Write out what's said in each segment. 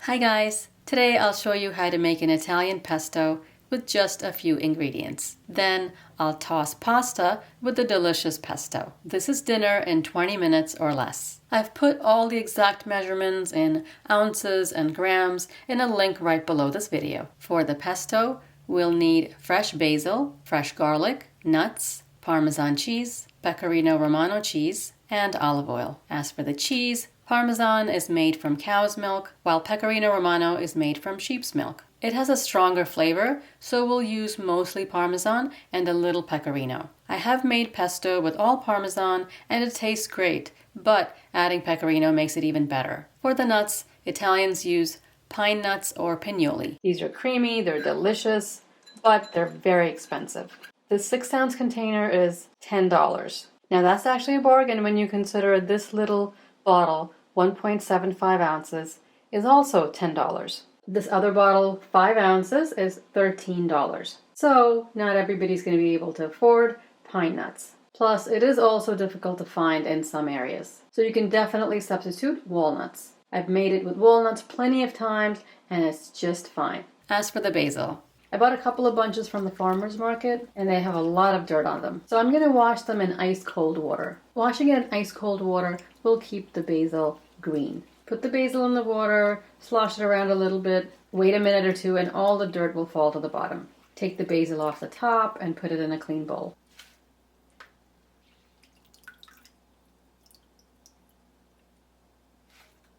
Hi guys! Today I'll show you how to make an Italian pesto with just a few ingredients. Then I'll toss pasta with the delicious pesto. This is dinner in 20 minutes or less. I've put all the exact measurements in ounces and grams in a link right below this video. For the pesto, we'll need fresh basil, fresh garlic, nuts, Parmesan cheese, Pecorino Romano cheese, and olive oil. As for the cheese, Parmesan is made from cow's milk, while Pecorino Romano is made from sheep's milk. It has a stronger flavor, so we'll use mostly Parmesan and a little Pecorino. I have made pesto with all Parmesan and it tastes great, but adding Pecorino makes it even better. For the nuts, Italians use pine nuts or pignoli. These are creamy, they're delicious, but they're very expensive. This 6-ounce container is $10. Now that's actually a bargain when you consider this little bottle, 1.75 ounces, is also $10. This other bottle, 5 ounces, is $13. So not everybody's going to be able to afford pine nuts. Plus, it is also difficult to find in some areas. So you can definitely substitute walnuts. I've made it with walnuts plenty of times and it's just fine. As for the basil, I bought a couple of bunches from the farmer's market and they have a lot of dirt on them. So I'm going to wash them in ice cold water. Washing it in ice cold water will keep the basil green. Put the basil in the water, slosh it around a little bit, wait a minute or two and all the dirt will fall to the bottom. Take the basil off the top and put it in a clean bowl.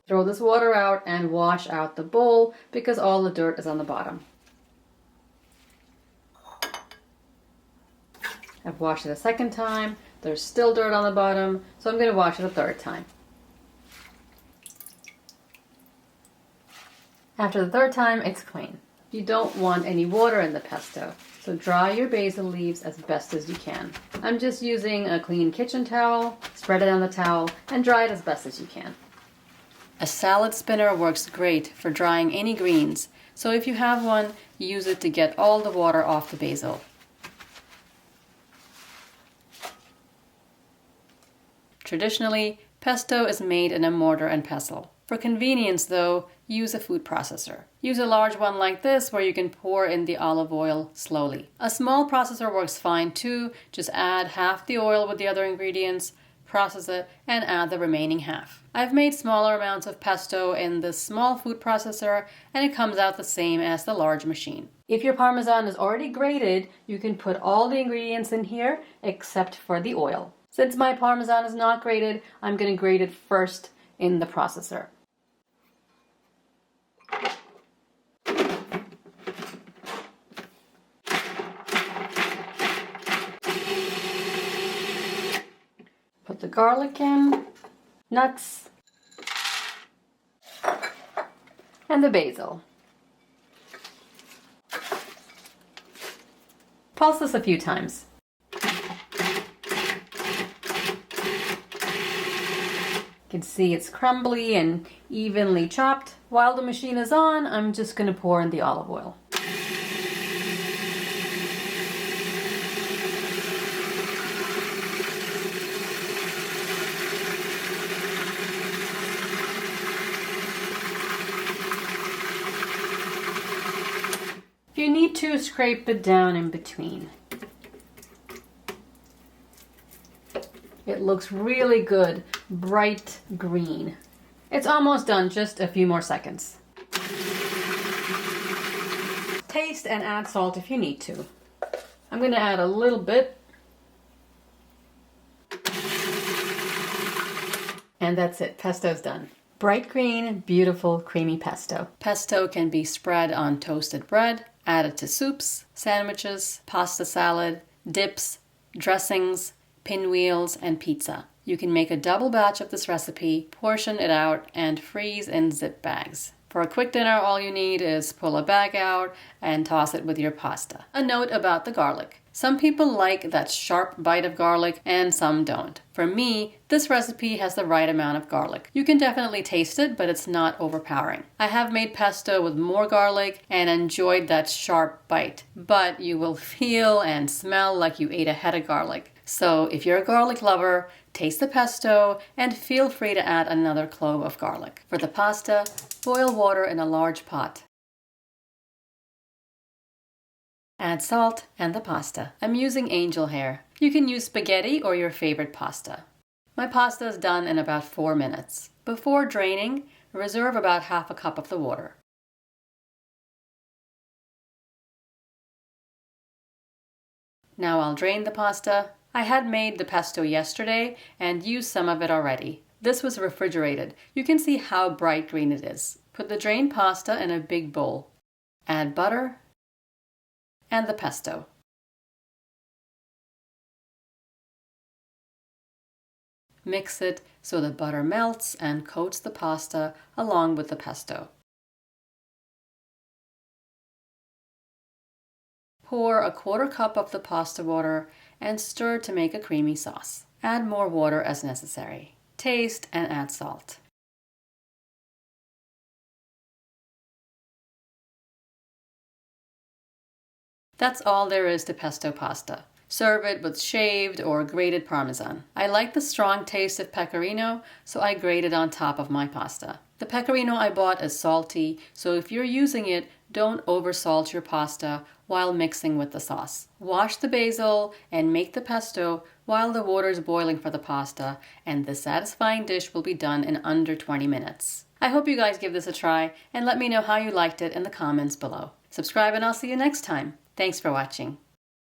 Throw this water out and wash out the bowl because all the dirt is on the bottom. I've washed it a second time. There's still dirt on the bottom, so I'm going to wash it a third time. After the third time, it's clean. You don't want any water in the pesto, so dry your basil leaves as best as you can. I'm just using a clean kitchen towel, spread it on the towel, and dry it as best as you can. A salad spinner works great for drying any greens, so if you have one, use it to get all the water off the basil. Traditionally, pesto is made in a mortar and pestle. For convenience though, use a food processor. Use a large one like this where you can pour in the olive oil slowly. A small processor works fine too. Just add half the oil with the other ingredients, process it, and add the remaining half. I've made smaller amounts of pesto in this small food processor and it comes out the same as the large machine. If your Parmesan is already grated, you can put all the ingredients in here except for the oil. Since my Parmesan is not grated, I'm going to grate it first in the processor. Put the garlic in, nuts, and the basil. Pulse this a few times. You can see it's crumbly and evenly chopped. While the machine is on, I'm just going to pour in the olive oil. If you need to, scrape it down in between. It looks really good, bright green. It's almost done, just a few more seconds. Taste and add salt if you need to. I'm going to add a little bit. And that's it, pesto's done. Bright green, beautiful, creamy pesto. Pesto can be spread on toasted bread, added to soups, sandwiches, pasta salad, dips, dressings, pinwheels, and pizza. You can make a double batch of this recipe, portion it out, and freeze in zip bags. For a quick dinner, all you need is pull a bag out and toss it with your pasta. A note about the garlic. Some people like that sharp bite of garlic and some don't. For me, this recipe has the right amount of garlic. You can definitely taste it, but it's not overpowering. I have made pesto with more garlic and enjoyed that sharp bite, but you will feel and smell like you ate a head of garlic. So if you're a garlic lover, taste the pesto and feel free to add another clove of garlic. For the pasta, Boil water in a large pot. Add salt and the pasta. I'm using angel hair. You can use spaghetti or your favorite pasta. My pasta is done in about 4 minutes. Before draining, reserve about half a cup of the water. Now I'll drain the pasta. I had made the pesto yesterday and used some of it already. This was refrigerated. You can see how bright green it is. Put the drained pasta in a big bowl. Add butter and the pesto. Mix it so the butter melts and coats the pasta along with the pesto. Pour a 1/4 cup of the pasta water and stir to make a creamy sauce. Add more water as necessary. Taste and add salt. That's all there is to pesto pasta. Serve it with shaved or grated Parmesan. I like the strong taste of pecorino, so I grate it on top of my pasta. The pecorino I bought is salty, so if you're using it, don't oversalt your pasta while mixing with the sauce. Wash the basil and make the pesto while the water is boiling for the pasta, and the satisfying dish will be done in under 20 minutes. I hope you guys give this a try and let me know how you liked it in the comments below. Subscribe and I'll see you next time. Thanks for watching.